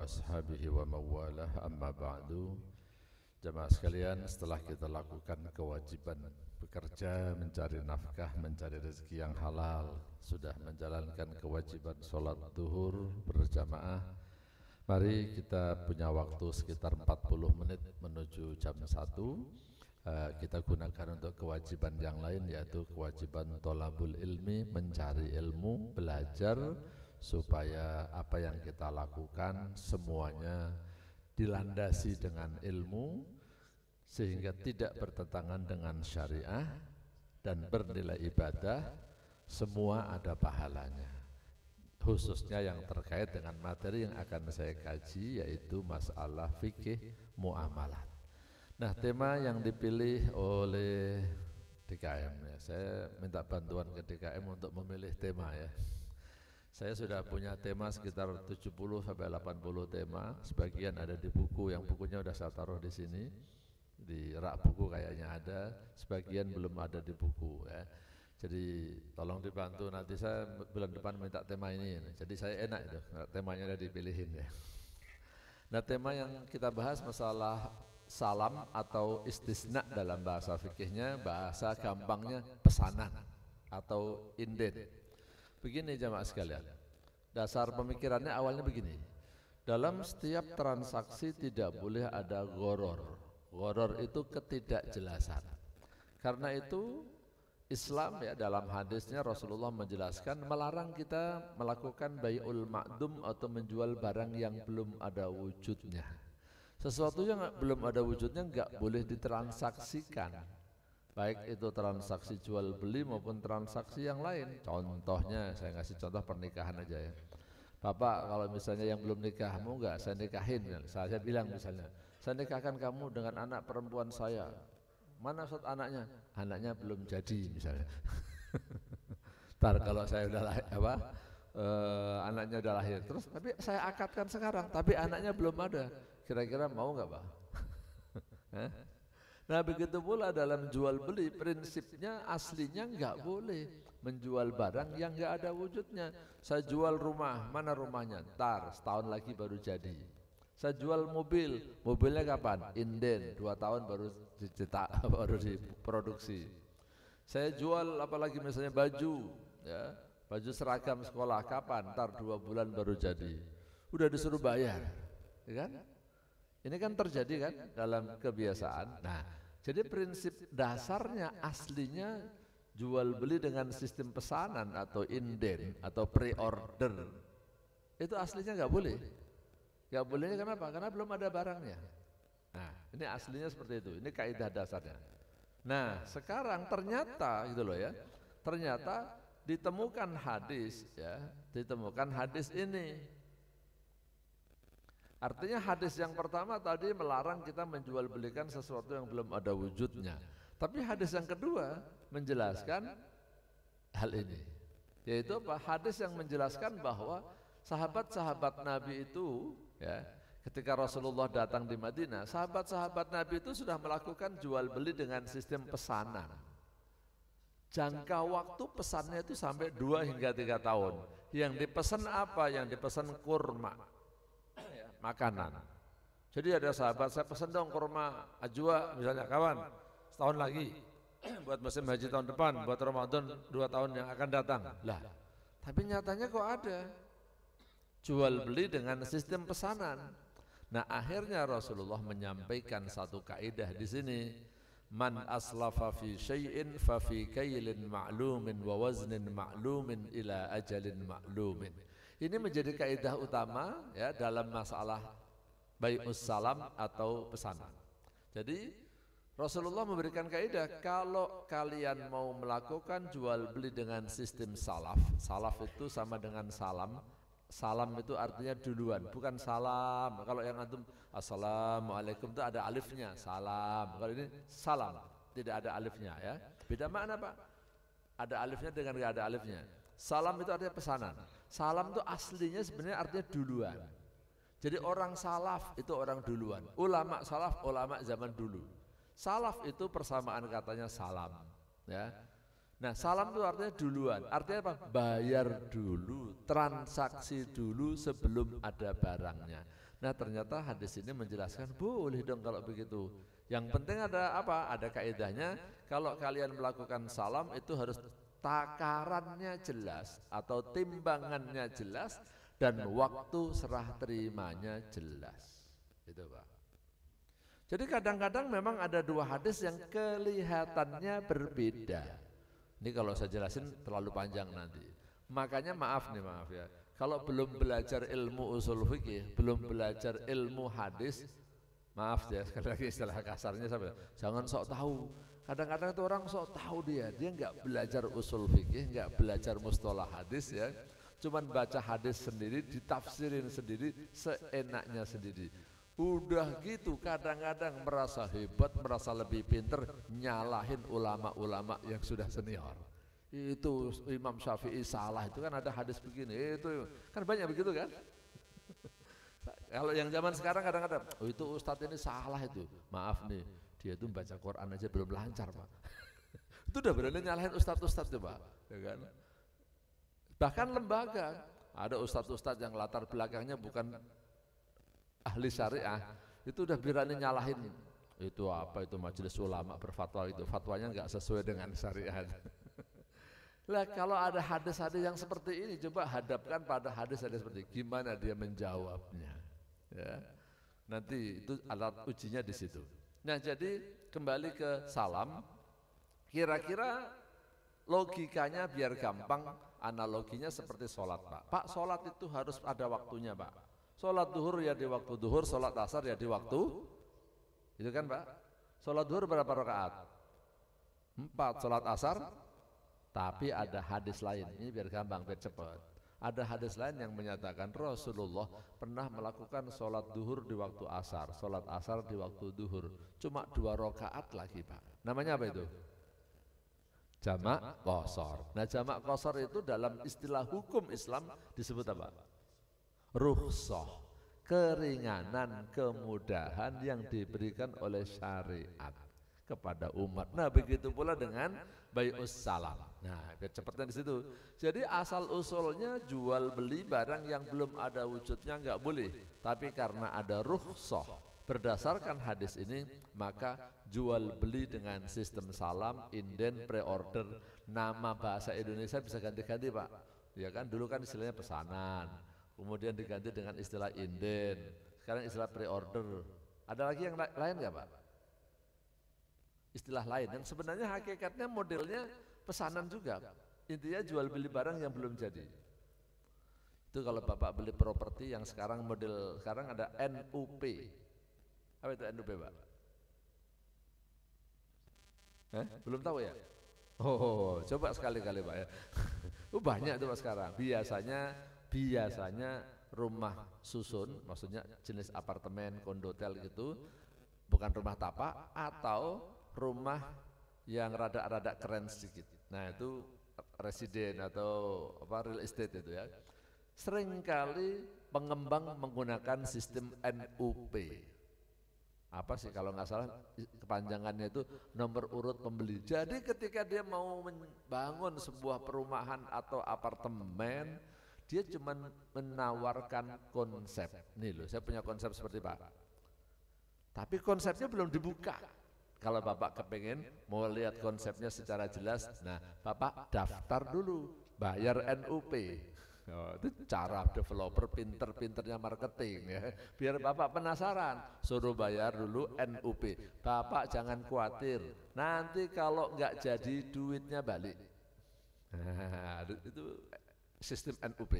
ashabihi wa mawalah amma ba'du. Jamaah sekalian, setelah kita lakukan kewajiban bekerja, mencari nafkah, mencari rezeki yang halal, sudah menjalankan kewajiban sholat duhur berjamaah, mari kita punya waktu sekitar 40 menit menuju jam 1. Kita gunakan untuk kewajiban yang lain, yaitu kewajiban tholabul ilmi, mencari ilmu, belajar, supaya apa yang kita lakukan semuanya dilandasi dengan ilmu, sehingga tidak bertentangan dengan syariah dan bernilai ibadah, semua ada pahalanya. Khususnya yang terkait dengan materi yang akan saya kaji, yaitu masalah fikih muamalat. Nah, tema yang dipilih oleh DKM ya. Saya minta bantuan ke DKM untuk memilih tema ya. Saya sudah punya tema sekitar 70 sampai 80 tema. Sebagian ada di buku, yang bukunya sudah saya taruh di sini. Di rak buku kayaknya ada, sebagian belum ada di buku ya. Jadi tolong dibantu, nanti saya bulan depan minta tema ini. Jadi saya enak itu, temanya udah dipilihin ya. Nah, tema yang kita bahas masalah salam atau istisna dalam bahasa fikihnya, bahasa gampangnya pesanan atau inden. Begini jamaah sekalian, dasar pemikirannya awalnya begini. Dalam setiap transaksi tidak boleh ada gharar. Gharar itu ketidakjelasan. Karena itu Islam ya, dalam hadisnya Rasulullah menjelaskan melarang kita melakukan bai'ul ma'dum atau menjual barang yang belum ada wujudnya. Sesuatu yang belum ada wujudnya enggak boleh ditransaksikan, baik itu transaksi jual beli maupun transaksi yang lain. Contohnya, saya ngasih contoh pernikahan aja ya. Bapak kalau misalnya yang belum nikah, mau enggak saya nikahin? Saya bilang misalnya, saya nikahkan kamu dengan anak perempuan saya. Mana Ustaz anaknya? Anaknya belum jadi misalnya. Ntar kalau saya udah lahir, anaknya udah lahir, terus tapi saya akadkan sekarang, tapi anaknya belum ada. Kira-kira mau nggak Pak? Nah, begitu pula dalam jual beli, prinsipnya aslinya nggak boleh menjual barang yang nggak ada wujudnya. Saya jual rumah, mana rumahnya? Ntar setahun lagi baru jadi. Saya jual mobil, mobilnya kapan? Inden, 2 tahun baru dicetak, baru diproduksi. Saya jual apalagi misalnya baju, ya, baju seragam sekolah, kapan? Ntar 2 bulan baru jadi. Udah disuruh bayar, ya kan? Ini kan terjadi kan dalam kebiasaan. Nah, jadi prinsip dasarnya aslinya jual beli dengan sistem pesanan atau inden atau pre-order itu aslinya nggak boleh. Nggak bolehnya kenapa? Karena belum ada barangnya. Nah, ini aslinya seperti itu. Ini kaidah dasarnya. Nah, sekarang ternyata gitu loh ya. Ternyata ditemukan hadis ya, ditemukan hadis ini. Artinya hadis yang pertama tadi melarang kita menjual belikan sesuatu yang belum ada wujudnya. Tapi hadis yang kedua menjelaskan hal ini. Yaitu apa? Hadis yang menjelaskan bahwa sahabat-sahabat Nabi itu ya, ketika Rasulullah datang di Madinah, sahabat-sahabat Nabi itu sudah melakukan jual beli dengan sistem pesanan. Jangka waktu pesannya itu sampai 2 hingga 3 tahun. Yang dipesan apa? Yang dipesan kurma, makanan. Jadi ada sahabat, saya pesan dong kurma ajwa misalnya, kawan, setahun lagi buat musim haji tahun depan, buat Ramadan 2 tahun yang akan datang. Lah, tapi nyatanya kok ada jual beli dengan sistem pesanan. Nah, akhirnya Rasulullah menyampaikan satu kaidah di sini, man aslafa fi syai'in fa fi kailin ma'lumin wa waznin ma'lumin ila ajalin ma'lumin. Ini menjadi kaidah utama ya dalam masalah bai'us salam atau pesanan. Jadi Rasulullah memberikan kaidah, kalau kalian mau melakukan jual beli dengan sistem salaf, salaf itu sama dengan salam. Salam itu artinya duluan, bukan salam. Kalau yang antum assalamualaikum itu ada alifnya, salam. Kalau ini salam, tidak ada alifnya ya. Beda makna Pak. Ada alifnya dengan enggak ada alifnya. Salam itu artinya pesanan. Salam itu aslinya sebenarnya artinya duluan. Jadi orang salaf itu orang duluan. Ulama salaf, ulama zaman dulu. Salaf itu persamaan katanya salam, ya. Nah, salam itu artinya duluan. Artinya apa? Bayar dulu, transaksi dulu sebelum ada barangnya. Nah ternyata hadis ini menjelaskan boleh dong kalau begitu. Yang penting ada apa? Ada kaidahnya. Kalau kalian melakukan salam itu harus takarannya jelas atau timbangannya jelas dan waktu serah terimanya jelas. Itu Pak. Jadi kadang-kadang memang ada dua hadis yang kelihatannya berbeda. Ini kalau saya jelasin terlalu panjang nanti. Makanya maaf ya. Kalau belum belajar ilmu usul fikih, belum belajar ilmu hadis, maaf ya sekali lagi istilah kasarnya sampai jangan sok tahu. Kadang-kadang itu orang sok tahu dia nggak belajar usul fikih, nggak belajar mustalah hadis ya. Cuman baca hadis sendiri, ditafsirin sendiri, seenaknya sendiri. Udah gitu kadang-kadang merasa hebat, merasa lebih pinter, nyalahin ulama-ulama yang sudah senior. Itu Imam Syafi'i salah, itu kan ada hadis begini, itu kan banyak begitu kan. Kalau yang zaman sekarang kadang-kadang, oh itu ustadz ini salah itu, maaf nih, dia itu baca Quran aja belum lancar Pak. Itu udah berani nyalahin ustadz-ustadz tuh Pak, ya kan? Bahkan lembaga, ada ustadz-ustadz yang latar belakangnya bukan ahli syariah, itu udah berani nyalahin. Itu apa itu majelis ulama berfatwa itu, fatwanya nggak sesuai dengan syariat. Lah kalau ada hadis-hadis yang seperti ini, coba hadapkan pada hadis-hadis seperti gimana dia menjawabnya. Ya. Nanti itu alat ujinya di situ. Nah jadi kembali ke salam, kira-kira logikanya biar gampang, analoginya seperti sholat Pak. Pak sholat itu harus ada waktunya Pak. Sholat duhur ya di waktu duhur, sholat asar ya di waktu, itu kan Pak. Sholat duhur berapa rakaat? 4, sholat asar, tapi ada hadis lain, ini biar gampang, biar cepat. Ada hadis lain yang menyatakan Rasulullah pernah melakukan sholat duhur di waktu asar, sholat asar di waktu duhur, cuma 2 rakaat lagi Pak. Namanya apa itu? Jamak qashar. Nah jamak qashar itu dalam istilah hukum Islam disebut apa? Rukhsah, keringanan, kemudahan yang diberikan oleh syariat kepada umat. Nah begitu pula dengan bai'us salam. Nah biar cepatnya di situ. Jadi asal usulnya jual beli barang yang belum ada wujudnya nggak boleh. Tapi karena ada rukhsah berdasarkan hadis ini, maka jual beli dengan sistem salam, inden, pre-order, nama bahasa Indonesia bisa ganti-ganti Pak. Ya kan dulu kan istilahnya pesanan. Kemudian diganti dengan istilah inden, sekarang istilah pre-order. Ada lagi yang lain nggak Pak? Istilah lain yang sebenarnya hakikatnya modelnya pesanan juga. Intinya jual beli barang yang belum jadi. Itu kalau Bapak beli properti yang sekarang model sekarang ada NUP. Apa itu NUP Pak? Belum tahu ya? Oh, coba sekali-kali Pak ya. Banyak itu Pak sekarang. Biasanya rumah susun, maksudnya jenis apartemen, kondotel gitu, bukan rumah tapak atau rumah yang rada-rada keren sedikit. Nah itu residen atau apa real estate itu ya. Seringkali pengembang menggunakan sistem NUP. Apa sih kalau nggak salah kepanjangannya itu nomor urut pembeli. Jadi ketika dia mau membangun sebuah perumahan atau apartemen, dia cuma menawarkan konsep. Nih loh, saya punya konsep seperti Pak. Tapi konsepnya belum dibuka. Kalau Bapak kepengen mau lihat konsepnya secara jelas, nah Bapak daftar dulu, bayar NUP. Oh, itu cara developer pinter-pinternya marketing ya. Biar Bapak penasaran, suruh bayar dulu NUP. Bapak jangan khawatir, nanti kalau nggak jadi duitnya balik. Nah, itu sistem NUP.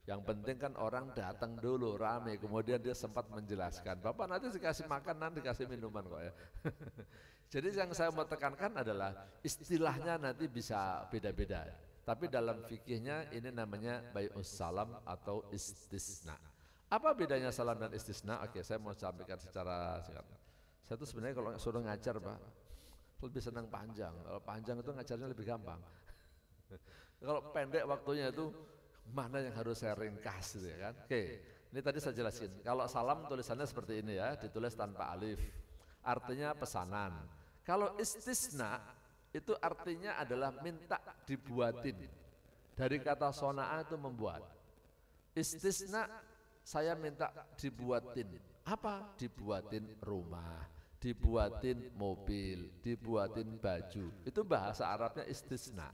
Yang penting kan orang datang dulu rame, kemudian dia sempat menjelaskan. Bapak nanti dikasih makanan, dikasih minuman kok ya. Jadi yang saya mau tekankan adalah istilahnya nanti bisa beda-beda. Tapi dalam fikihnya ini namanya bai'us salam atau istisna. Apa bedanya salam dan istisna? Oke, saya mau sampaikan secara singkat. Saya tuh sebenarnya kalau suruh ngajar Pak, lebih senang panjang. Kalau panjang itu ngajarnya lebih gampang. Kalau pendek waktunya itu mana yang harus saya ringkas gitu ya kan. Oke, ini tadi saya jelasin. Kalau salam tulisannya seperti ini ya, ditulis tanpa alif. Artinya pesanan. Kalau istisna itu artinya adalah minta dibuatin. Dari kata sona'a itu membuat. Istisna saya minta dibuatin. Apa? Dibuatin rumah, dibuatin mobil, dibuatin baju. Itu bahasa Arabnya istisna.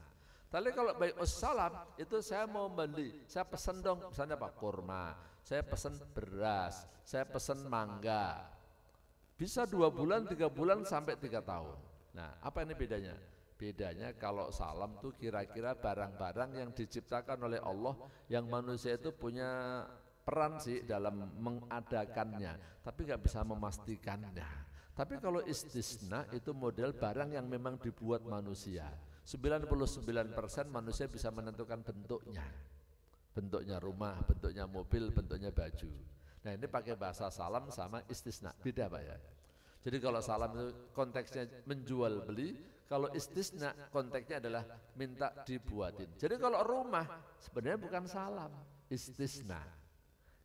Tapi kalau bai'us salam itu saya mau beli, saya pesen dong, misalnya apa? Kurma, saya pesen beras, saya pesen mangga. Bisa 2 bulan, 3 bulan sampai 3 tahun. Nah, apa ini bedanya? Bedanya kalau salam tuh kira-kira barang-barang yang diciptakan oleh Allah yang manusia itu punya peran sih dalam mengadakannya, tapi nggak bisa memastikannya. Tapi kalau istisna itu model barang yang memang dibuat manusia. 99% manusia bisa menentukan bentuknya. Bentuknya rumah, bentuknya mobil, bentuknya baju. Nah ini pakai bahasa salam sama istisna, beda Pak ya. Jadi kalau salam itu konteksnya menjual beli, kalau istisna konteksnya adalah minta dibuatin. Jadi kalau rumah sebenarnya bukan salam, istisna.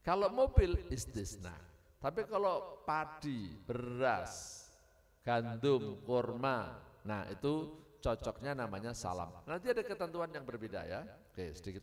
Kalau mobil istisna. Tapi kalau padi, beras, gandum, kurma, nah itu cocoknya namanya salam. Nanti ada ketentuan yang berbeda ya. Oke, sedikit.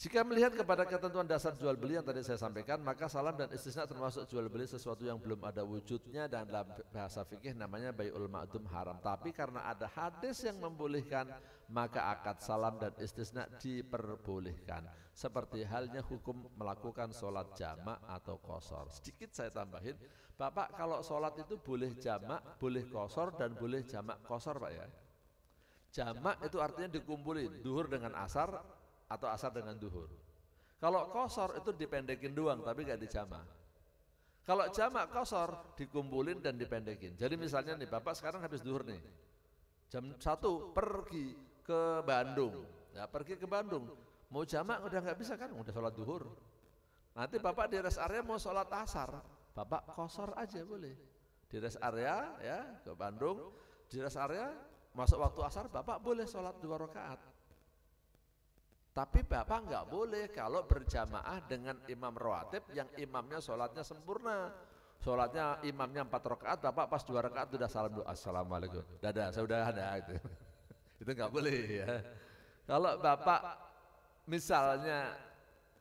Jika melihat kepada ketentuan dasar jual beli yang tadi saya sampaikan, maka salam dan istisna termasuk jual beli sesuatu yang belum ada wujudnya, dan dalam bahasa fikih namanya bai'ul ma'dum haram. Tapi karena ada hadis yang membolehkan, maka akad salam dan istisna diperbolehkan. Seperti halnya hukum melakukan sholat jamak atau qashar. Sedikit saya tambahin, Bapak kalau sholat itu boleh jamak, boleh qashar, dan boleh jamak qashar Pak ya. Jamak itu artinya dikumpulin, duhur dengan asar, atau asar dengan duhur. Kalau qashar itu dipendekin doang tapi gak dijamak. Kalau jamak qashar dikumpulin dan dipendekin. Jadi misalnya nih Bapak sekarang habis duhur nih, jam 1 pergi ke Bandung. Ya pergi ke Bandung, mau jamak udah gak bisa kan, udah sholat duhur. Nanti Bapak di rest area mau sholat asar, Bapak qashar aja boleh. Di rest area ya ke Bandung, di rest area masuk waktu asar Bapak boleh sholat 2 rakaat. Tapi Bapak nggak boleh kalau berjamaah dengan imam rawatib yang imamnya sholatnya sempurna. Sholatnya imamnya 4 rakaat, Bapak pas 2 rakaat sudah salam doa, assalamualaikum, dadah, sudah ada itu. Itu nggak boleh ya. Kalau Bapak misalnya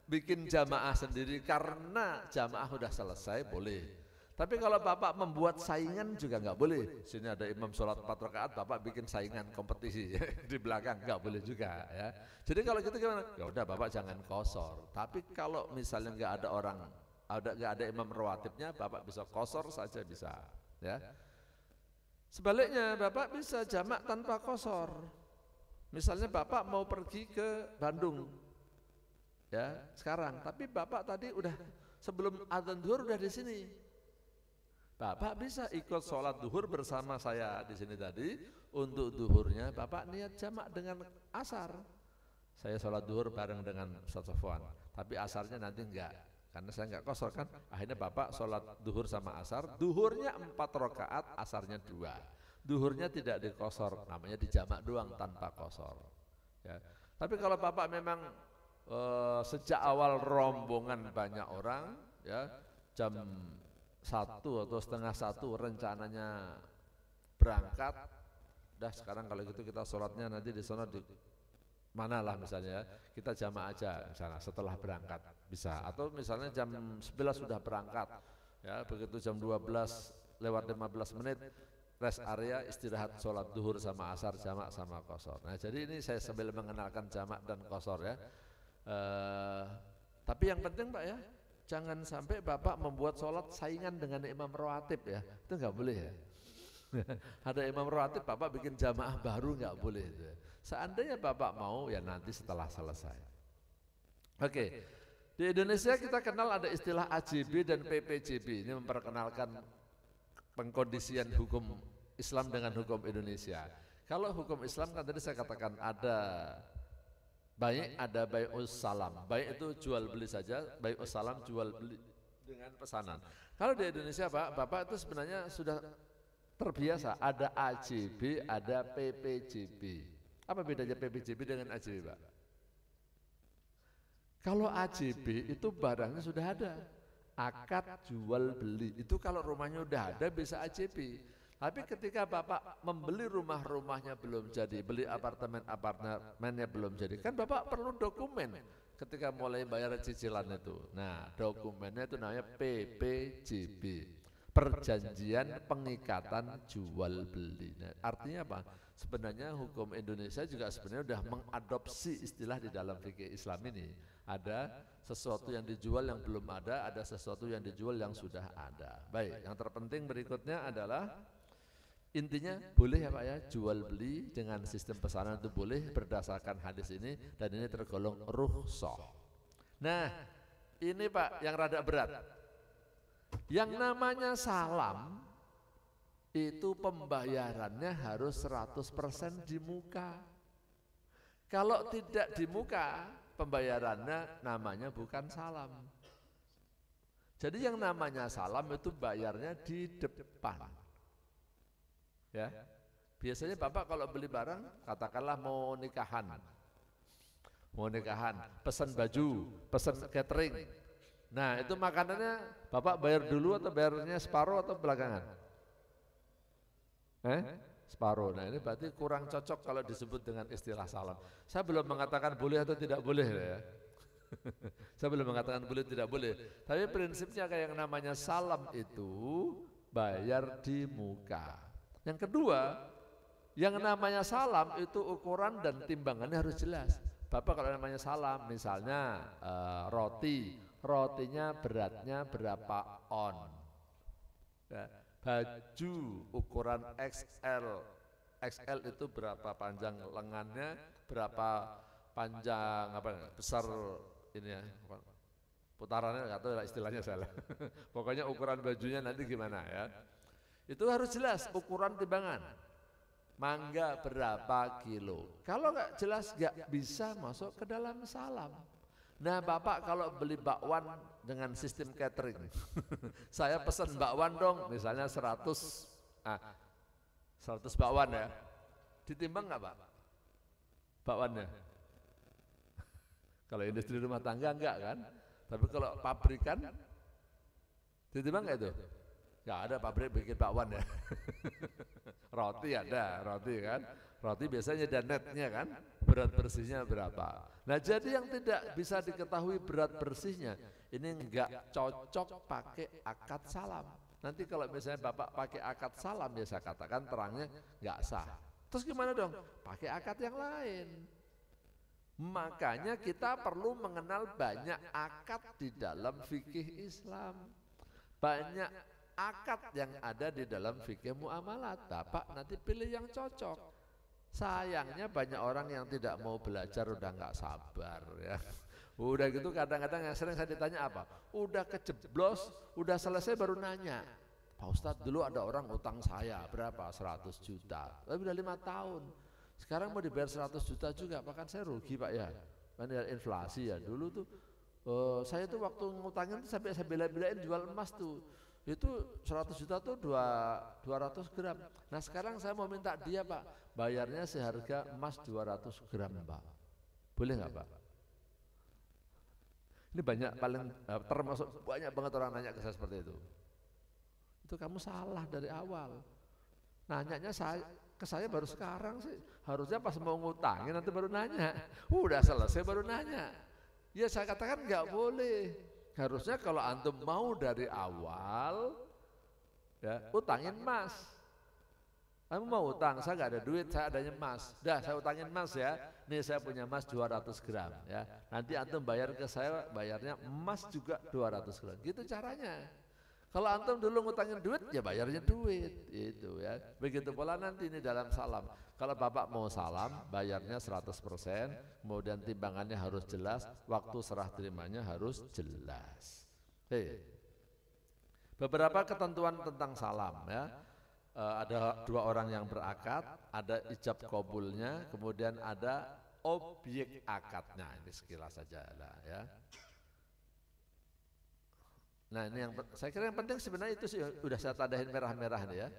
bikin jamaah sendiri karena jamaah sudah selesai, boleh. Tapi kalau Bapak membuat saingan juga nggak boleh. Sini ada imam sholat 4 rakaat, Bapak bikin saingan kompetisi di belakang, nggak boleh juga ya. Jadi kalau gitu gimana? Ya udah Bapak jangan qashar. Tapi kalau misalnya nggak ada orang, nggak ada imam rawatibnya, Bapak bisa qashar saja bisa. Ya. Sebaliknya Bapak bisa jamak tanpa qashar. Misalnya Bapak mau pergi ke Bandung, ya sekarang. Tapi Bapak tadi udah sebelum adzan zuhur udah di sini. Bapak bisa ikut sholat duhur bersama saya di sini tadi. Untuk duhurnya Bapak niat jamak dengan asar. Saya sholat duhur bareng dengan Ustaz Sofwan, tapi asarnya nanti enggak, karena saya enggak qashar kan. Akhirnya Bapak sholat duhur sama asar, duhurnya 4 rakaat, asarnya 2. Duhurnya tidak diqashar, namanya dijamak doang tanpa qashar. Ya. Tapi kalau Bapak memang sejak awal rombongan banyak orang, ya jam 1 atau setengah 1 rencananya berangkat, dah sekarang kalau gitu kita sholatnya nanti di sana di mana lah misalnya, kita jamak aja misalnya setelah berangkat bisa, atau misalnya jam 11 sudah berangkat, ya begitu jam 12 lewat 15 menit rest area istirahat sholat duhur sama asar, jamak sama qashar. Nah jadi ini saya sambil mengenalkan jamak dan qashar ya. Tapi yang penting Pak ya, jangan sampai Bapak membuat sholat saingan dengan imam rawatib ya, itu nggak boleh ya. Ada imam rawatib Bapak bikin jamaah baru nggak boleh. Seandainya Bapak mau ya nanti setelah selesai. Oke, di Indonesia kita kenal ada istilah AJB dan PPJB. Ini memperkenalkan pengkondisian hukum Islam dengan hukum Indonesia. Kalau hukum Islam kan tadi saya katakan ada baik, ada bai'us salam. Baik itu jual beli saja, bai'us salam jual beli dengan pesanan. Kalau di Indonesia Pak, Bapak itu sebenarnya sudah terbiasa ada AJB, ada PPJB. Apa bedanya PPJB dengan AJB Pak? Kalau AJB itu barangnya sudah ada, akad jual beli. Itu kalau rumahnya udah ada bisa AJB. Tapi ketika Bapak membeli rumahnya belum jadi, beli apartemennya belum jadi, kan Bapak perlu dokumen. ketika mulai bayar cicilan itu. Nah, dokumennya itu namanya PPJB, Perjanjian Pengikatan Jual Beli. Nah, artinya apa? Sebenarnya hukum Indonesia juga sebenarnya sudah mengadopsi istilah di dalam fikih Islam ini. Ada sesuatu yang dijual yang belum ada sesuatu yang dijual yang sudah ada. Baik, yang terpenting berikutnya adalah intinya boleh ya Pak ya, jual beli dengan sistem pesanan itu boleh berdasarkan hadis ini, dan ini tergolong rukhsah. Nah, ini Pak yang rada berat. Yang namanya salam itu pembayarannya harus 100% di muka. Kalau tidak di muka, pembayarannya namanya bukan salam. Jadi yang namanya salam itu bayarnya di depan. Ya, biasanya Bapak kalau beli barang, katakanlah mau nikahan, pesan baju, pesan catering. Nah, itu makanannya Bapak bayar dulu atau bayarnya separuh atau belakangan? Separuh. Nah, ini berarti kurang cocok kalau disebut dengan istilah salam. Saya belum mengatakan boleh atau tidak boleh ya. Saya belum mengatakan boleh tidak boleh. Tapi prinsipnya kayak yang namanya salam itu bayar di muka. Yang kedua, yang namanya salam itu ukuran dan timbangannya harus jelas. Bapak kalau namanya salam, misalnya rotinya beratnya berapa on, ya, baju ukuran XL itu berapa panjang lengannya, berapa panjang besar ini ya, putarannya nggak tahu istilahnya salah. Pokoknya ukuran bajunya nanti gimana ya. Itu harus jelas ukuran timbangan. Mangga berapa kilo. Kalau nggak jelas nggak bisa masuk ke dalam salam. Nah Bapak kalau beli bakwan dengan sistem catering, saya pesan bakwan dong, misalnya 100 bakwan ya. Ditimbang nggak Pak? Bakwannya? Kalau industri rumah tangga enggak kan? Tapi kalau pabrikan, ditimbang nggak itu? Nggak ada pabrik bikin bakwan ya. Roti ada, roti kan. Roti biasanya ada netnya kan, berat bersihnya berapa. Nah jadi yang tidak bisa diketahui berat bersihnya, ini enggak cocok pakai akad salam. Nanti kalau misalnya Bapak pakai akad salam, ya saya katakan terangnya enggak sah. Terus gimana dong? Pakai akad yang lain. Makanya kita perlu mengenal banyak akad di dalam fikih Islam. Banyak akad yang ada di dalam fikih muamalat. Bapak nanti pilih yang cocok. Sayangnya banyak orang yang tidak mau belajar, udah nggak sabar ya. Udah gitu kadang-kadang yang sering saya ditanya apa? Udah kejeblos, udah selesai baru nanya. Pak Ustadz, dulu ada orang utang saya berapa? 100 juta. Tapi udah 5 tahun. Sekarang mau dibayar 100 juta juga, bahkan saya rugi Pak ya. Kan inflasi ya. Dulu tuh saya tuh waktu ngutangin sampai saya bela-belain jual emas tuh. Itu 100 juta tuh 200 gram. Nah sekarang saya mau minta dia Pak, bayarnya seharga emas 200 gram Pak. Boleh nggak Pak? Ini banyak, paling termasuk banyak banget orang nanya ke saya seperti itu. Itu kamu salah dari awal. Nanyanya ke saya baru sekarang sih. Harusnya pas mau ngutangin nanti baru nanya. Udah selesai baru nanya. Ya saya katakan nggak boleh. Harusnya kalau antum mau dari awal, ya utangin emas. Kamu mau utang, saya nggak ada duit, saya adanya emas. Dah saya utangin emas ya. Nih saya punya emas 200 gram ya. Nanti antum bayar ke saya, bayarnya emas juga 200 gram. Gitu caranya. Kalau antum dulu ngutangin duit, ya bayarnya duit, itu ya. Begitu pula nanti ini dalam salam. Kalau Bapak mau salam, bayarnya 100%, kemudian timbangannya harus jelas, waktu serah terimanya harus jelas. Beberapa ketentuan tentang salam ya. Ada 2 orang yang berakad, ada ijab kabulnya, kemudian ada objek akadnya. Ini sekilas saja lah ya. Nah ini yang saya kira yang penting sebenarnya itu sih udah saya tandain merah-merah nih ya.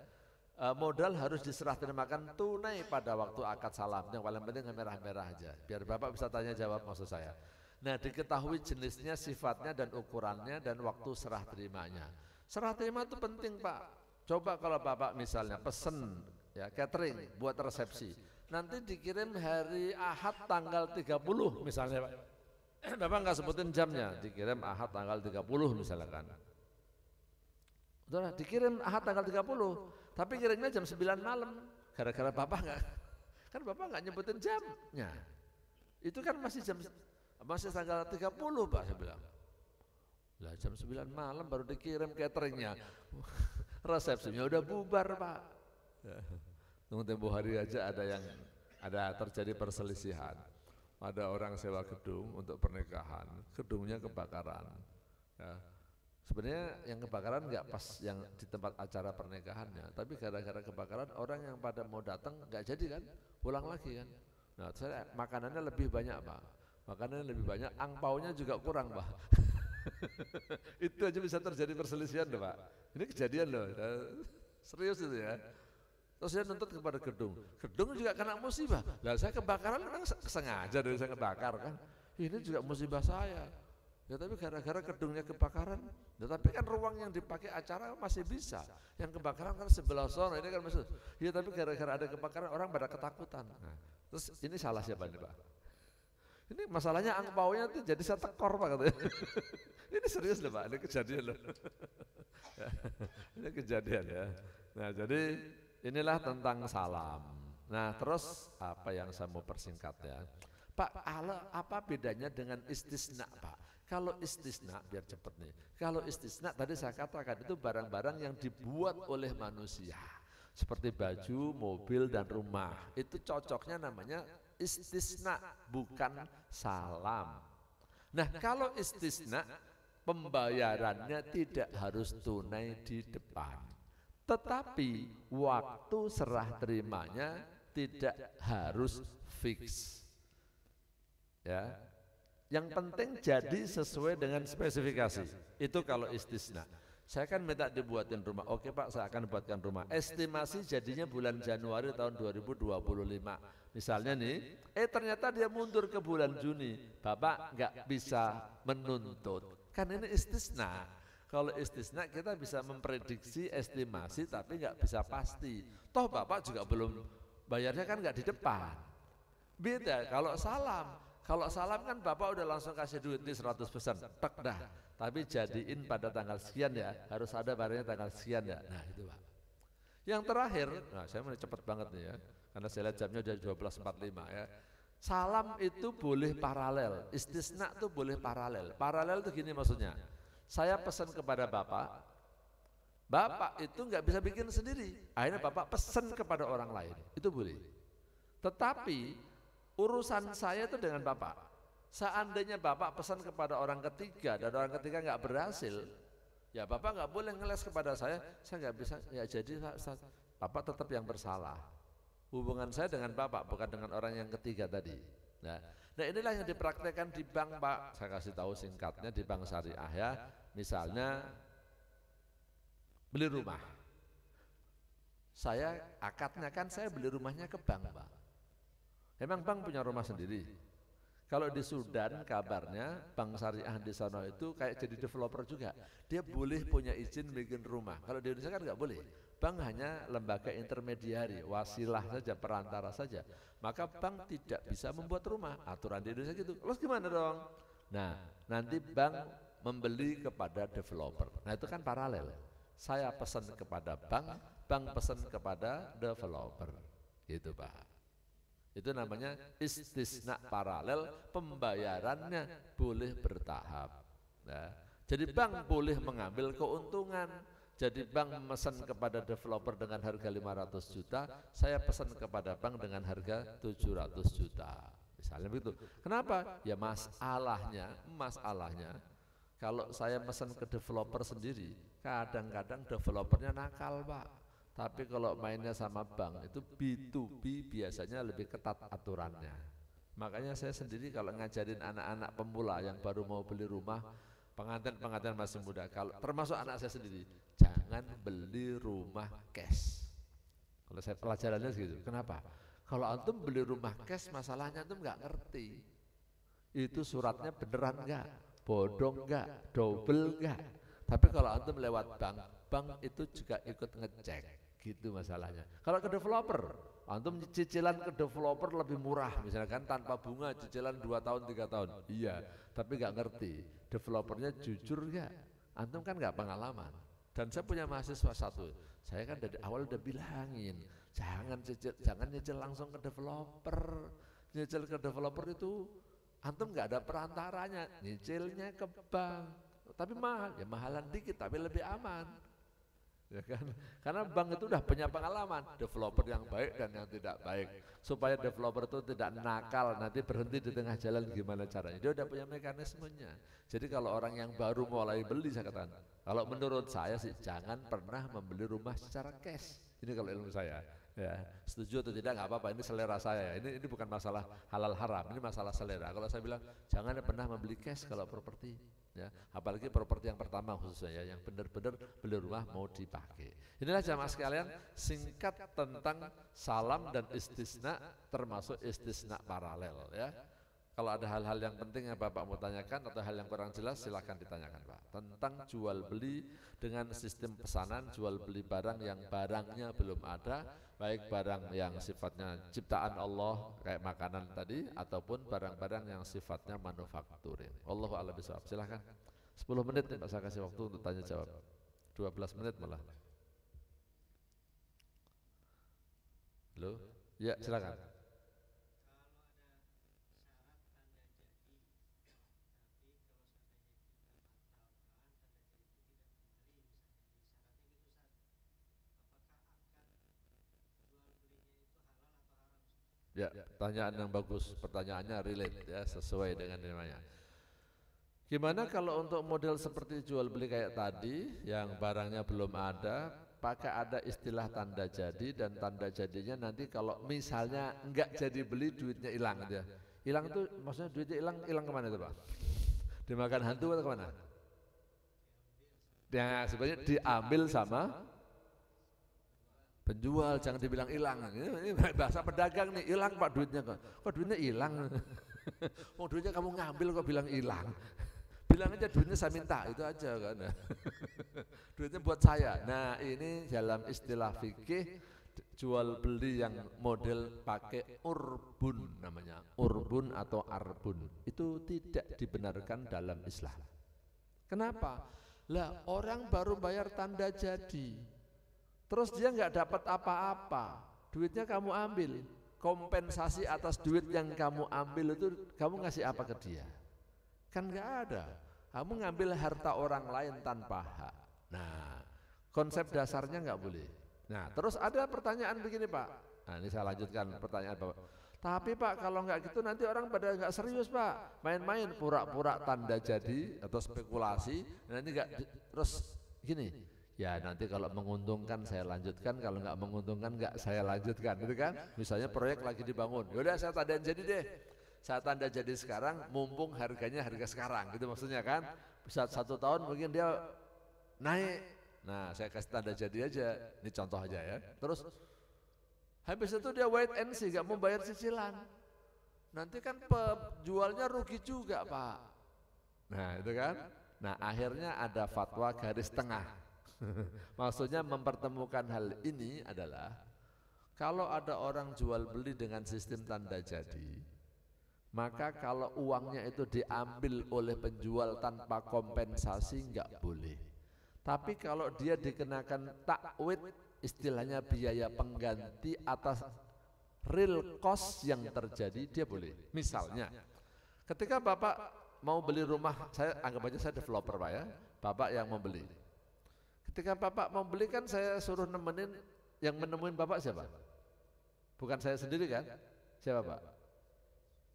Modal harus diserah terimakan tunai pada waktu akad salam. Yang paling penting merah-merah aja. Biar Bapak bisa tanya jawab maksud saya. Nah diketahui jenisnya, sifatnya dan ukurannya dan waktu serah terimanya. Serah terima itu penting Pak. Coba kalau Bapak misalnya pesen ya catering buat resepsi. Nanti dikirim hari Ahad tanggal 30 misalnya Pak. Bapak nggak sebutin jamnya, dikirim Ahad tanggal 30 misalkan. Udah dikirim Ahad tanggal 30, tapi kirimnya jam 9 malam. Gara-gara Bapak nggak, kan Bapak nggak nyebutin jamnya. Itu kan masih tanggal 30 Pak, saya bilang. Lah jam 9 malam baru dikirim cateringnya. Resepsinya udah bubar Pak. Tunggu tempo hari aja ada terjadi perselisihan. Ada orang sewa gedung untuk pernikahan, gedungnya kebakaran. Ya. Sebenarnya yang kebakaran nggak pas yang di tempat acara pernikahannya, tapi gara-gara kebakaran orang yang pada mau datang nggak jadi kan, pulang lagi kan. Nah, saya makanannya lebih banyak Pak, makanannya lebih banyak, angpaunya juga kurang Pak. Itu aja bisa terjadi perselisihan loh Pak. Ini kejadian loh, serius itu ya. Terus saya nuntut kepada gedung juga kena musibah. Lah saya kebakaran kan sengaja dari saya kebakar kan. Ini juga musibah saya. Ya tapi gara-gara gedungnya kebakaran. Ya, tapi kan ruang yang dipakai acara masih bisa. Yang kebakaran kan sebelah sana ini kan maksud. Ya tapi gara-gara ada kebakaran orang pada ketakutan. Nah, terus ini salah siapa nih Pak? Ini masalahnya angpaunya itu jadi saya tekor Pak katanya. Ini serius loh Pak, ini kejadian loh. Ini kejadian ya. Nah jadi inilah tentang salam. Nah terus apa yang saya mau persingkat ya. Pak, apa bedanya dengan istisna Pak? Kalau istisna, biar cepat nih. Kalau istisna tadi saya katakan itu barang-barang yang dibuat oleh manusia. Seperti baju, mobil, dan rumah. Itu cocoknya namanya istisna, bukan salam. Nah kalau istisna, pembayarannya tidak harus tunai di depan. Tetapi waktu serah terimanya tidak harus fix. Ya. Yang penting jadi sesuai dengan spesifikasi. Itu kalau istisna. Saya kan minta dibuatin rumah. Oke Pak, saya akan buatkan rumah. Estimasi jadinya bulan Januari tahun 2025. Misalnya nih, ternyata dia mundur ke bulan Juni. Bapak nggak bisa menuntut. Kan ini istisna. Kalau istisna kita bisa memprediksi estimasi tapi nggak bisa pasti. Toh Bapak juga belum bayarnya kan nggak di depan. Beda kalau salam. Kalau salam kan Bapak udah langsung kasih duit nih 100%, tek dah. Tapi jadiin pada tanggal sekian ya, harus ada barangnya tanggal sekian ya. Nah itu Pak. Yang terakhir, nah saya mau cepet banget nih ya, karena saya lihat jamnya udah 12.45 ya. Salam itu boleh paralel, istisna itu boleh paralel. Paralel itu gini maksudnya, saya pesan kepada Bapak, Bapak itu nggak bisa bikin sendiri, akhirnya Bapak pesan kepada orang lain, itu boleh. Tetapi urusan saya itu dengan Bapak. Seandainya Bapak pesan kepada orang ketiga dan orang ketiga nggak berhasil, ya Bapak nggak boleh ngeles kepada saya nggak bisa, ya jadi Bapak tetap yang bersalah. Hubungan saya dengan Bapak bukan dengan orang yang ketiga tadi. Nah inilah yang dipraktekkan di bank Pak. Saya kasih tahu singkatnya di bank syariah ya. Misalnya beli rumah. Saya akadnya kan saya beli rumahnya ke bank Pak. Emang bank punya rumah sendiri. Kalau di Sudan kabarnya bank syariah di sana itu kayak jadi developer juga. Dia boleh punya izin bikin rumah. Kalau di Indonesia kan nggak boleh. Bank hanya lembaga intermediari, wasilah saja, perantara saja. Maka bank tidak bisa membuat rumah. Aturan di Indonesia gitu. Terus gimana dong? Nah, nanti bank membeli kepada developer. Nah itu kan paralel. Saya pesan kepada bank, bank pesan kepada developer. Gitu Pak. Itu namanya istisna paralel, pembayarannya boleh bertahap. Nah, jadi bank boleh mengambil keuntungan. Jadi bank memesan kepada developer dengan harga 500 juta, saya pesan kepada bank dengan harga 700 juta. Misalnya begitu. Kenapa? Ya masalahnya kalau saya pesan ke developer sendiri, kadang-kadang developernya nakal Pak. Tapi kalau mainnya sama bank itu B2B biasanya lebih ketat aturannya. Makanya saya sendiri kalau ngajarin anak-anak pemula yang baru mau beli rumah, pengantin masih muda, kalau termasuk anak saya sendiri, jangan beli rumah cash. Kalau saya pelajarannya segitu. Kenapa? Kalau antum beli rumah cash masalahnya antum nggak ngerti. Itu suratnya beneran enggak, bodong enggak, double enggak. Tapi kalau antum lewat bank itu juga ikut ngecek. Gitu masalahnya. Kalau ke developer, antum cicilan ke developer lebih murah, misalkan tanpa bunga cicilan 2 tahun 3 tahun. Iya, tapi nggak ngerti developernya jujur nggak. Antum kan nggak pengalaman. Dan saya punya mahasiswa satu, saya kan dari awal udah bilangin, jangan nyicil langsung ke developer. Nyicil ke developer itu antum nggak ada perantaranya, nyicilnya ke bank. Tapi mahal, ya mahalan dikit tapi lebih aman. Ya kan? Karena bank itu udah punya pengalaman, developer yang baik dan yang tidak baik. Supaya developer itu tidak nakal, nanti berhenti di tengah jalan gimana caranya. Dia udah punya mekanismenya. Jadi kalau orang yang baru mulai beli, saya katakan, kalau menurut saya sih jangan pernah membeli rumah secara cash. Ini kalau ilmu saya. Ya, setuju atau tidak nggak apa-apa, ini selera saya. Ini bukan masalah halal haram, ini masalah selera. Kalau saya bilang jangan pernah membeli cash kalau properti. Ya, apalagi properti yang pertama khususnya ya, yang benar-benar beli rumah mau dipakai. Inilah jamaah sekalian singkat tentang salam dan istisna, termasuk istisna paralel ya. Kalau ada hal-hal yang penting yang Bapak mau tanyakan atau hal yang kurang jelas silahkan ditanyakan Pak. Tentang jual beli dengan sistem pesanan, jual beli barang yang barangnya belum ada, baik barang yang sifatnya ciptaan Allah kayak makanan tadi ataupun barang-barang yang sifatnya manufakturing. Wallahu a'lam bishawab. Silahkan 10 menit nih Pak, saya kasih waktu untuk tanya jawab. 12 menit malah. Halo? Ya silakan. Ya, pertanyaan yang bagus, pertanyaannya relate ya, sesuai dengan namanya. Gimana kalau untuk model seperti jual beli kayak tadi, yang barangnya belum ada, pakai ada istilah tanda jadi, dan tanda jadinya nanti kalau misalnya enggak jadi beli duitnya hilang gitu ya. Hilang itu maksudnya duitnya hilang kemana itu Pak? Dimakan hantu atau kemana? Ya sebenarnya diambil sama penjual, jangan dibilang hilang. Ini bahasa pedagang nih, hilang Pak duitnya kok duitnya hilang? Oh duitnya kamu ngambil kok bilang hilang? Bilang aja duitnya saya minta, itu aja kan. Duitnya buat saya. Nah ini dalam istilah fikih jual beli yang model pakai urbun namanya, urbun atau arbun, itu tidak dibenarkan dalam Islam. Kenapa? Lah orang baru bayar tanda jadi, terus dia nggak dapat apa-apa, duitnya kamu ambil, kompensasi atas duit yang kamu ambil itu kamu ngasih apa ke dia? Kan nggak ada, kamu ngambil harta orang lain tanpa hak. Nah, konsep dasarnya nggak boleh. Nah, terus ada pertanyaan begini Pak. Nah, ini saya lanjutkan pertanyaan Bapak. Tapi Pak, kalau nggak gitu nanti orang pada nggak serius Pak, main-main pura-pura tanda jadi atau spekulasi. Nanti nggak terus gini. Ya nanti kalau menguntungkan saya lanjutkan, kalau nggak menguntungkan nggak saya lanjutkan, gitu kan? Misalnya proyek lagi dibangun, yaudah saya tanda jadi deh, saya tanda jadi sekarang, mumpung harganya harga sekarang, gitu maksudnya kan? Bisa 1 tahun mungkin dia naik, nah saya kasih tanda jadi aja, ini contoh aja ya. Terus habis itu dia wait and see, nggak mau bayar cicilan, nanti kan penjualnya rugi juga Pak. Nah itu kan? Nah akhirnya ada fatwa garis tengah. Maksudnya mempertemukan hal ini adalah kalau ada orang jual beli dengan sistem tanda jadi, maka kalau uangnya itu diambil oleh penjual tanpa kompensasi nggak boleh. Tapi kalau dia dikenakan takwid, istilahnya biaya pengganti atas real cost yang terjadi, dia boleh. Misalnya ketika Bapak mau beli rumah, saya anggap aja saya developer Pak ya, Bapak yang mau beli. Ketika Bapak mau beli kan saya suruh nemenin, yang menemuin Bapak siapa? Bukan saya sendiri kan? Siapa Pak?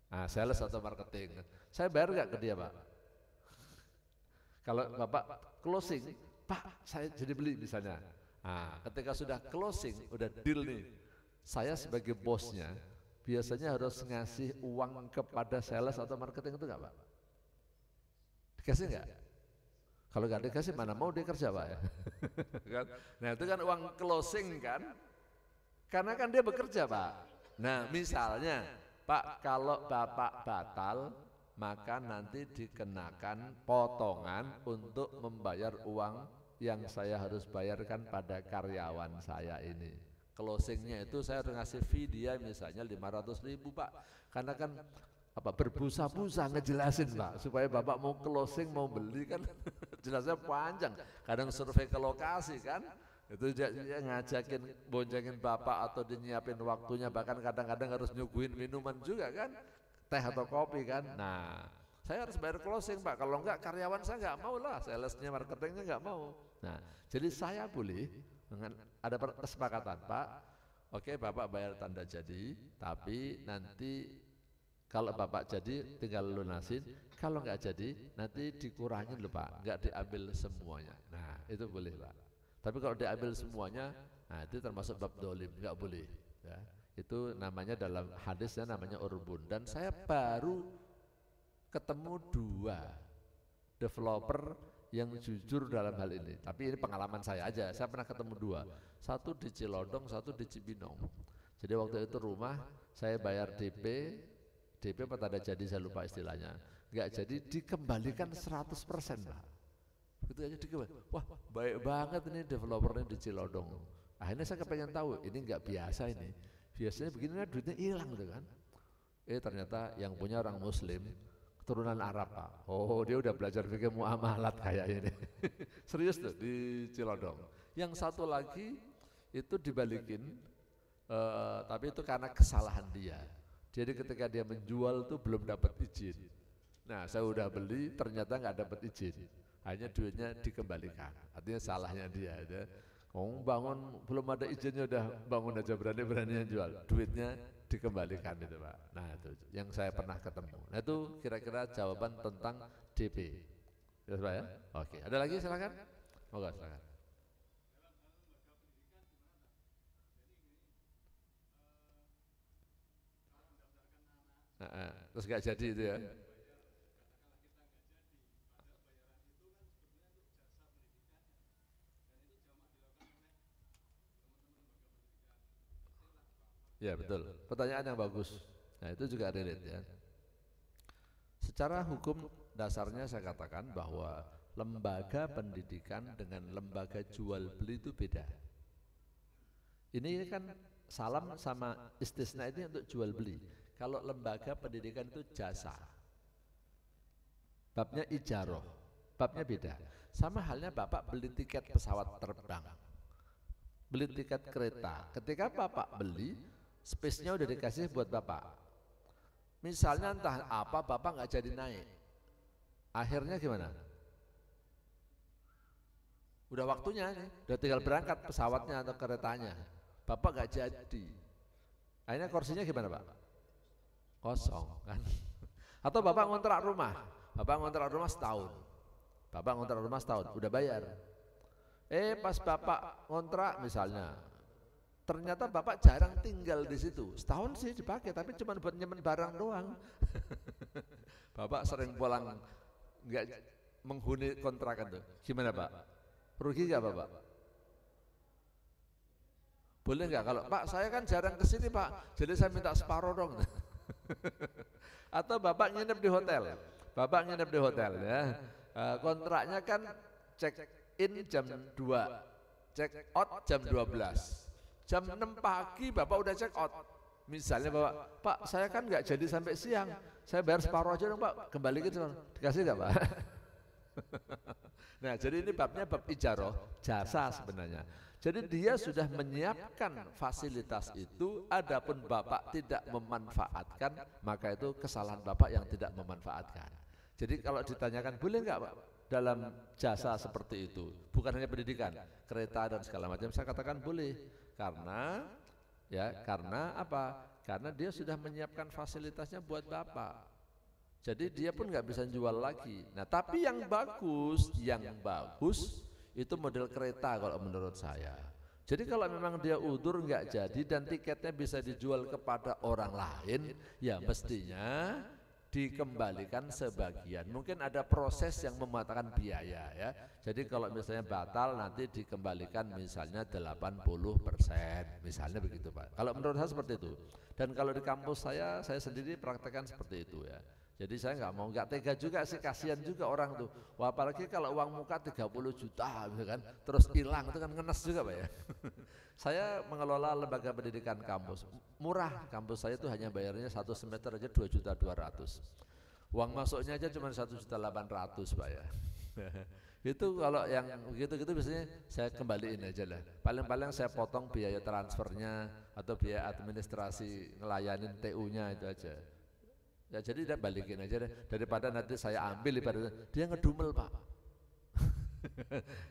Nah, sales atau marketing. Saya bayar nggak ke dia Pak? Kalau Bapak closing, Pak saya jadi beli misalnya. Nah, ketika sudah closing, udah deal nih, saya sebagai bosnya biasanya harus ngasih uang kepada sales atau marketing itu nggak Pak? Dikasih nggak? Kalau nggak dikasih mana mau dia kerja Pak ya? Nah itu kan uang closing kan, karena kan dia bekerja Pak. Nah misalnya Pak kalau Bapak batal, maka nanti dikenakan potongan untuk membayar uang yang saya harus bayarkan pada karyawan saya ini. Closingnya itu saya harus ngasih fee dia misalnya 500.000 Pak, karena kan berbusa-busa ngejelasin Pak, supaya Bapak mau closing mau beli kan jelasnya panjang, kadang survei ke lokasi kan, itu dia ngajakin boncengin Bapak atau dia nyiapin waktunya, bahkan kadang-kadang harus nyuguhin minuman juga kan, teh atau kopi kan. Nah saya harus bayar closing Pak, kalau enggak karyawan saya enggak mau lah, salesnya marketingnya enggak mau. Nah jadi saya boleh dengan ada kesepakatan Pak, oke Bapak bayar tanda jadi, tapi nanti kalau Bapak jadi tinggal lunasin, kalau enggak jadi nanti dikurangin loh Pak, enggak diambil semuanya. Nah itu boleh Pak, tapi kalau diambil semuanya, nah itu termasuk bab dolim, enggak boleh ya. Itu namanya dalam hadisnya namanya urbun. Dan saya baru ketemu 2 developer yang jujur dalam hal ini, tapi ini pengalaman saya aja, saya pernah ketemu 2, satu di Cilodong, satu di Cibinong. Jadi waktu itu rumah saya bayar DP apa tanda jadi saya lupa istilahnya, enggak jadi dikembalikan 100% Pak. Begitu aja dikembalikan. Wah baik banget ini developernya di Cilodong. Akhirnya saya kepengen tahu, ini enggak biasa ini, biasanya begini duitnya hilang gitu kan. Ternyata yang punya orang Muslim, keturunan Arab Pak. Oh dia udah belajar fikih muamalat kayak ini. Serius tuh di Cilodong. Yang satu lagi itu dibalikin, tapi itu karena kesalahan dia. Jadi ketika dia menjual tuh belum dapat izin. Nah saya udah beli ternyata nggak dapat izin, hanya duitnya dikembalikan. Artinya salahnya dia. Bangun belum ada izinnya udah bangun aja berani-beraninya jual, duitnya dikembalikan itu Pak. Nah itu yang saya pernah ketemu. Nah itu kira-kira jawaban tentang DP. Ya Pak ya? Oke, ada lagi silakan. Moga silakan. Terus gak jadi itu ya. Ya betul, pertanyaan yang bagus. Nah itu juga relate ya. Secara hukum dasarnya saya katakan bahwa lembaga pendidikan dengan lembaga jual beli itu beda. Ini kan salam sama istisna ini untuk jual beli. Kalau lembaga pendidikan itu jasa, babnya ijaroh, babnya beda. Sama halnya Bapak beli tiket pesawat terbang, beli tiket kereta. Ketika Bapak beli, space-nya udah dikasih buat Bapak. Misalnya entah apa Bapak nggak jadi naik, akhirnya gimana? Udah waktunya nih, udah tinggal berangkat pesawatnya atau keretanya, Bapak nggak jadi. Akhirnya kursinya gimana Pak? Kosong kan? Atau Bapak ngontrak rumah, setahun, Bapak ngontrak rumah setahun, udah bayar. Pas Bapak ngontrak misalnya, ternyata Bapak jarang tinggal di situ. Setahun sih dipakai, tapi cuma buat nyimpen barang doang. Bapak sering pulang nggak menghuni kontrakan tuh. Gimana Pak? Rugi nggak Bapak? Boleh nggak kalau Pak saya kan jarang kesini Pak, jadi saya minta separuh dong. Atau Bapak nginep di hotel. Bapak nginep di hotel ya. Kontraknya kan check in jam 2, check out jam 12. Jam 6 pagi Bapak udah check out. Misalnya Pak saya kan nggak jadi sampai siang, saya bayar separuh aja dong Pak, kembalikan dikasih nggak Pak? Nah jadi ini babnya bab ijaroh, jasa sebenarnya. Jadi dia sudah menyiapkan fasilitas itu, adapun Bapak tidak memanfaatkan, maka itu kesalahan Bapak yang tidak memanfaatkan. Jadi kalau ditanyakan boleh nggak Pak dalam jasa seperti itu, bukan hanya pendidikan, kereta dan segala macam, saya katakan boleh. Karena apa? Karena dia sudah menyiapkan fasilitasnya buat Bapak. Jadi dia pun nggak bisa jual lagi. Nah, tapi yang bagus itu model kereta kalau menurut saya. Jadi kalau memang dia udur nggak jadi dan tiketnya bisa dijual kepada orang lain, ya mestinya dikembalikan sebagian. Mungkin ada proses yang memakan biaya ya. Jadi kalau misalnya batal nanti dikembalikan misalnya 80%, misalnya begitu Pak. Kalau menurut saya seperti itu. Dan kalau di kampus saya sendiri praktekkan seperti itu ya. Jadi saya nggak tega juga sih, kasihan juga orang tuh. Wah, apalagi kalau uang muka 30 juta gitu kan, terus hilang itu kan ngenes juga Pak ya. Saya mengelola lembaga pendidikan kampus, murah kampus saya itu hanya bayarnya 1 semester aja 2.200.000. Uang masuknya aja cuma 1.800.000 Pak ya. Itu kalau yang gitu-gitu biasanya saya kembaliin aja lah. Paling-paling saya potong biaya transfernya atau biaya administrasi ngelayanin TU-nya itu aja. Ya jadi dia balikin aja deh, daripada nanti saya ambil ibaratnya dia ngedumel Pak.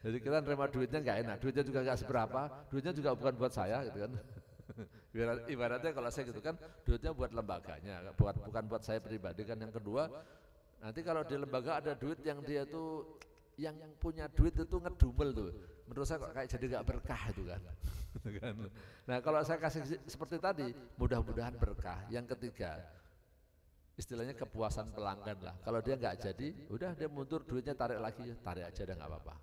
Jadi kita nerima duitnya nggak enak, duitnya juga nggak seberapa, duitnya juga bukan buat saya gitu kan. Ibaratnya kalau saya gitu kan, duitnya buat lembaganya, bukan buat saya pribadi kan. Yang kedua, nanti kalau di lembaga ada duit yang dia tuh, yang punya duit itu ngedumel tuh, menurut saya kok kayak jadi nggak berkah itu kan. Nah kalau saya kasih seperti tadi, mudah-mudahan berkah. Yang ketiga, istilahnya kepuasan pelanggan lah. Kalau dia nggak jadi, udah dia mundur, duitnya tarik lagi, tarik aja, udah nggak apa-apa.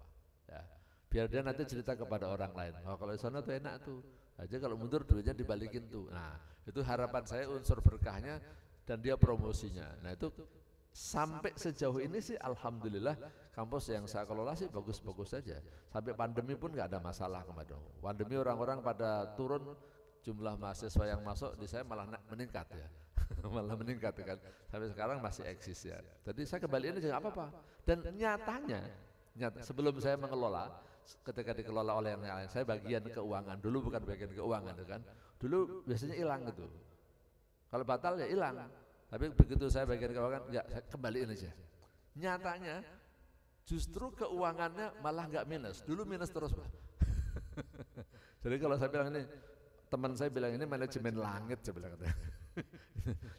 Ya, biar dia nanti cerita kepada orang lain. Oh kalau di sana tuh enak tuh, aja kalau mundur duitnya dibalikin tuh. Nah itu harapan saya unsur berkahnya dan dia promosinya. Nah itu sampai sejauh ini sih alhamdulillah kampus yang saya kelola sih bagus-bagus saja. Sampai pandemi pun nggak ada masalah kemarin. Pandemi orang-orang pada turun, jumlah mahasiswa yang masuk di saya malah meningkat ya. Malah meningkat kan, sampai sekarang masih eksis ya. Jadi saya kembaliin aja nggak apa-apa. Dan nyatanya sebelum saya mengelola, ketika dikelola oleh yang lain, saya bagian keuangan dulu, bukan bagian keuangan kan. Dulu biasanya hilang gitu. Kalau batal ya hilang. Tapi begitu saya bagian keuangan, ya saya kembaliin aja. Nyatanya justru keuangannya malah nggak minus. Dulu minus terus Pak. Jadi kalau saya bilang ini, teman saya bilang ini manajemen langit, saya bilang katanya.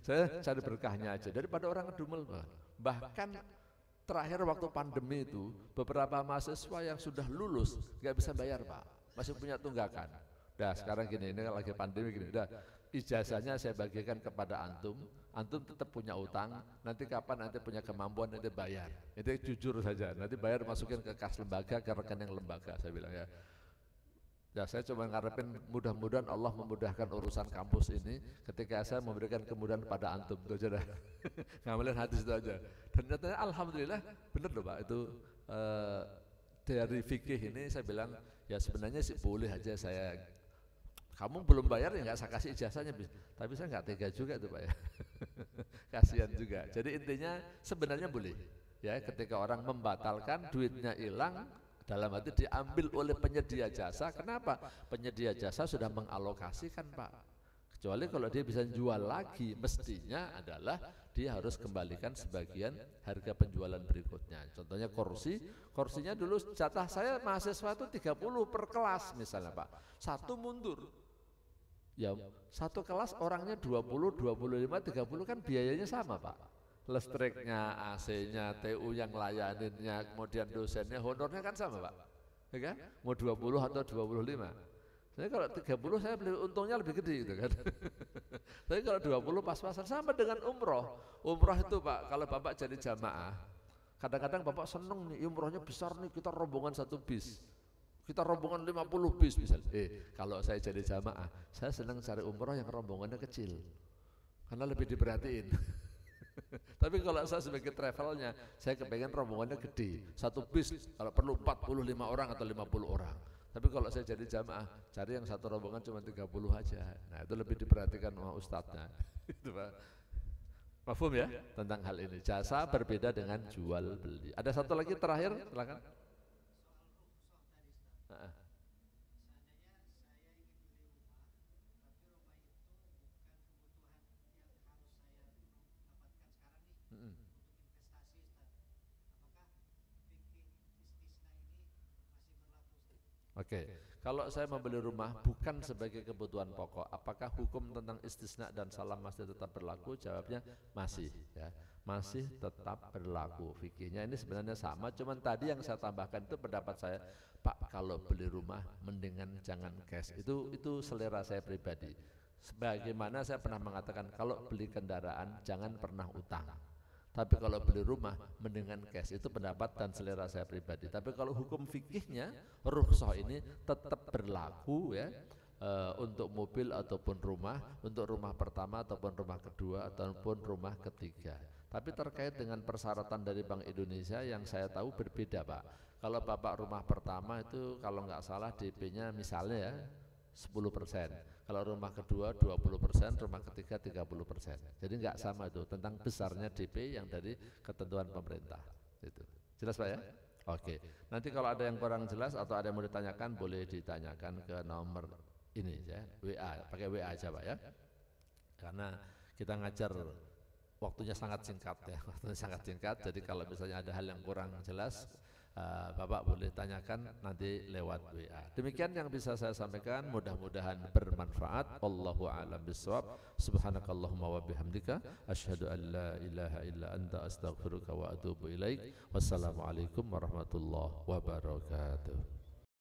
Saya cari berkahnya aja daripada orang ngedumel. Bahkan terakhir waktu pandemi itu beberapa mahasiswa yang sudah lulus nggak bisa bayar Pak, masih punya tunggakan. Dah sekarang gini, ini lagi pandemi gini, dah ijazahnya saya bagikan kepada antum, antum tetap punya utang, nanti kapan nanti punya kemampuan nanti bayar. Itu jujur saja, nanti bayar masukin ke kas lembaga, ke rekening lembaga, saya bilang ya. Ya saya cuma ngarepin mudah-mudahan Allah memudahkan urusan kampus ini ketika saya memberikan kemudahan pada antum, itu aja dah. Ngambilin hadis itu aja. Dan nyatanya alhamdulillah benar loh Pak, itu dari fikih ini saya bilang ya sebenarnya sih boleh aja saya, kamu belum bayar ya nggak saya kasih ijazahnya, tapi saya nggak tega juga tuh Pak ya. Kasihan juga. Jadi intinya sebenarnya boleh ya, ketika orang membatalkan duitnya hilang, dalam arti diambil oleh penyedia jasa. Kenapa? Penyedia jasa sudah mengalokasikan Pak. Kecuali kalau dia bisa jual lagi, mestinya adalah dia harus kembalikan sebagian harga penjualan berikutnya. Contohnya kursinya dulu jatah saya mahasiswa itu 30 per kelas misalnya Pak. Satu mundur. Ya, satu kelas orangnya 20, 25, 30 kan biayanya sama Pak. Listriknya, AC-nya, TU yang layaninnya, kemudian dosennya, honornya kan sama Pak, ya kan? Mau 20 atau 25. Jadi kalau 30 saya beli untungnya lebih gede gitu kan. Tapi kalau 20 pas-pasan, sama dengan umroh. Umroh itu Pak, kalau Bapak jadi jamaah, kadang-kadang Bapak seneng nih, umrohnya besar nih, kita rombongan satu bis. Kita rombongan 50 bis misalnya. Kalau saya jadi jamaah, saya senang cari umroh yang rombongannya kecil. Karena lebih diperhatiin. Tapi kalau saya sebagai travelnya, saya kepengen rombongannya gede, satu bis kalau perlu 45 orang atau 50 orang. Tapi kalau saya jadi jamaah, cari yang satu rombongan cuma 30 aja. Nah itu lebih diperhatikan sama ustadznya. Itu Pak. Mafhum ya tentang hal ini. Jasa berbeda dengan jual beli. Ada satu lagi terakhir, silakan. Oke, kalau saya membeli rumah bukan sebagai kebutuhan pokok, apakah hukum tentang istisna dan salam masih tetap berlaku? Jawabnya masih, ya, masih tetap berlaku. Fikihnya ini sebenarnya sama, cuman tadi yang saya tambahkan itu pendapat saya, Pak, kalau beli rumah mendingan jangan cash. Itu selera saya pribadi. Sebagaimana saya pernah mengatakan, kalau beli kendaraan jangan pernah utang. Tapi kalau beli rumah mendingan cash, itu pendapat dan selera saya pribadi. Tapi kalau hukum fikihnya rukhsah ini tetap berlaku ya, untuk mobil ataupun rumah, untuk rumah pertama ataupun rumah kedua ataupun rumah ketiga. Tapi terkait dengan persyaratan dari Bank Indonesia yang saya tahu berbeda Pak. Kalau Bapak rumah pertama itu kalau nggak salah DP-nya misalnya ya 10%. Kalau rumah kedua 20%, rumah ketiga 30%. Jadi nggak sama itu tentang besarnya DP yang dari ketentuan pemerintah. Itu. Jelas Pak ya? Oke. Nanti kalau ada yang kurang jelas atau ada yang mau ditanyakan boleh ditanyakan ke nomor ini ya, WA, pakai WA aja Pak ya. Karena kita ngajar waktunya sangat singkat ya, waktunya sangat singkat. Jadi kalau misalnya ada hal yang kurang jelas, Bapak boleh tanyakan nanti lewat WA. Demikian yang bisa saya sampaikan, mudah-mudahan bermanfaat. Allahu a'lam bishawab. Subhanakallahumma wa bihamdika asyhadu an la ilaha illa anta astaghfiruka wa atubu ilaik. Wassalamualaikum warahmatullahi wabarakatuh.